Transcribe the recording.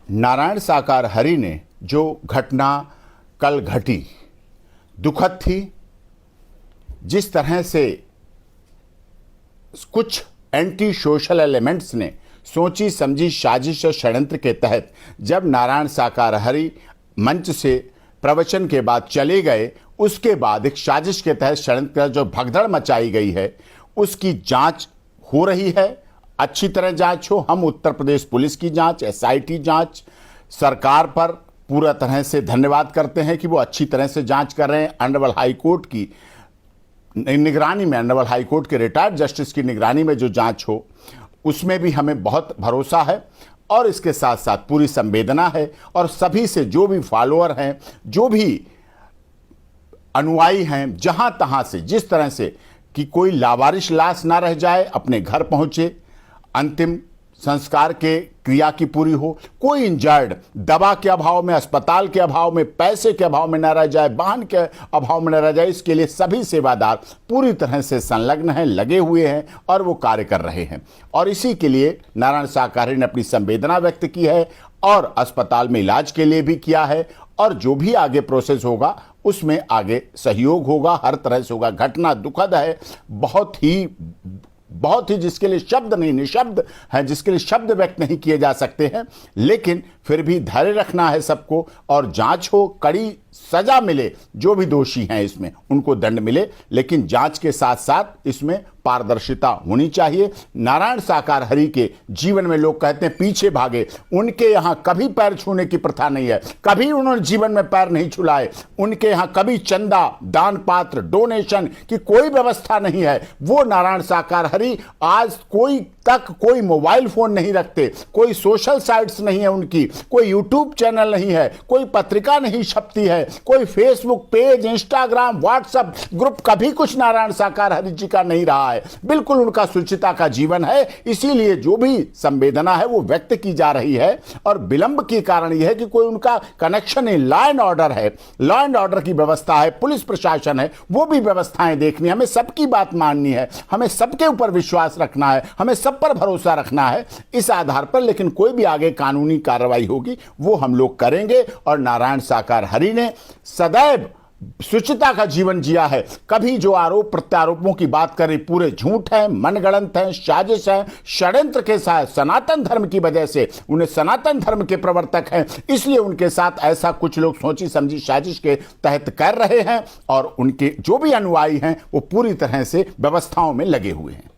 नारायण साकार हरि ने जो घटना कल घटी दुखद थी। जिस तरह से कुछ एंटी सोशल एलिमेंट्स ने सोची समझी साजिश और षड्यंत्र के तहत जब नारायण साकार हरि मंच से प्रवचन के बाद चले गए, उसके बाद एक साजिश के तहत षड्यंत्र जो भगदड़ मचाई गई है उसकी जांच हो रही है। अच्छी तरह जांच हो। हम उत्तर प्रदेश पुलिस की जांच, एसआईटी जांच, सरकार पर पूरा तरह से धन्यवाद करते हैं कि वो अच्छी तरह से जांच कर रहे हैं। ऑनरेबल हाई कोर्ट की निगरानी में, ऑनरेबल हाई कोर्ट के रिटायर्ड जस्टिस की निगरानी में जो जांच हो उसमें भी हमें बहुत भरोसा है और इसके साथ साथ पूरी संवेदना है। और सभी से जो भी फॉलोअर हैं, जो भी अनुयायी हैं, जहां तहां से जिस तरह से कि कोई लावारिश लाश ना रह जाए, अपने घर पहुंचे, अंतिम संस्कार के क्रिया की पूरी हो, कोई इंजर्ड दवा के अभाव में, अस्पताल के अभाव में, पैसे के अभाव में न रह जाए, वाहन के अभाव में न रह जाए, इसके लिए सभी सेवादार पूरी तरह से संलग्न हैं, लगे हुए हैं और वो कार्य कर रहे हैं। और इसी के लिए नारायण साकार ने अपनी संवेदना व्यक्त की है और अस्पताल में इलाज के लिए भी किया है। और जो भी आगे प्रोसेस होगा उसमें आगे सहयोग होगा, हर तरह से होगा। घटना दुखद है, बहुत ही जिसके लिए शब्द नहीं, निशब्द है, जिसके लिए शब्द व्यक्त नहीं किए जा सकते हैं। लेकिन फिर भी धैर्य रखना है सबको और जांच हो, कड़ी सजा मिले, जो भी दोषी हैं इसमें उनको दंड मिले। लेकिन जांच के साथ साथ इसमें पारदर्शिता होनी चाहिए। नारायण साकार हरि के जीवन में लोग कहते हैं पीछे भागे, उनके यहां कभी पैर छूने की प्रथा नहीं है, कभी उन्होंने जीवन में पैर नहीं छुलाए। उनके यहां कभी चंदा, दान पात्र, डोनेशन की कोई व्यवस्था नहीं है। वो नारायण साकार हरि आज कोई मोबाइल फोन नहीं रखते, कोई सोशल साइट्स नहीं है उनकी, कोई यूट्यूब चैनल नहीं है, कोई पत्रिका नहीं छपती है, कोई Facebook page, Instagram, WhatsApp group, कभी कुछ नारायण साकार हरि जी का नहीं रहा है। बिल्कुल उनका शुचिता का जीवन है। इसीलिए जो भी संवेदना है वो व्यक्त की जा रही है। और विलंब के कारण यह है कि कोई उनका कनेक्शन नहीं। लॉ एंड ऑर्डर है, लॉ एंड ऑर्डर की व्यवस्था है, पुलिस प्रशासन है, वो भी व्यवस्थाएं देखनी है। हमें सबकी बात माननी है, हमें सबके ऊपर विश्वास रखना है, हमें सब पर भरोसा रखना है इस आधार पर। लेकिन कोई भी आगे कानूनी कार्रवाई होगी वो हम लोग करेंगे। और नारायण साकार हरि ने सदैव शुचिता का जीवन जिया है। कभी जो आरोप प्रत्यारोपों की बात करें पूरे झूठ है, मनगढ़ंत है, साजिश है, षड्यंत्र के साथ सनातन धर्म की वजह से, उन्हें सनातन धर्म के प्रवर्तक हैं इसलिए उनके साथ ऐसा कुछ लोग सोची समझी साजिश के तहत कर रहे हैं। और उनके जो भी अनुयायी हैं वो पूरी तरह से व्यवस्थाओं में लगे हुए हैं।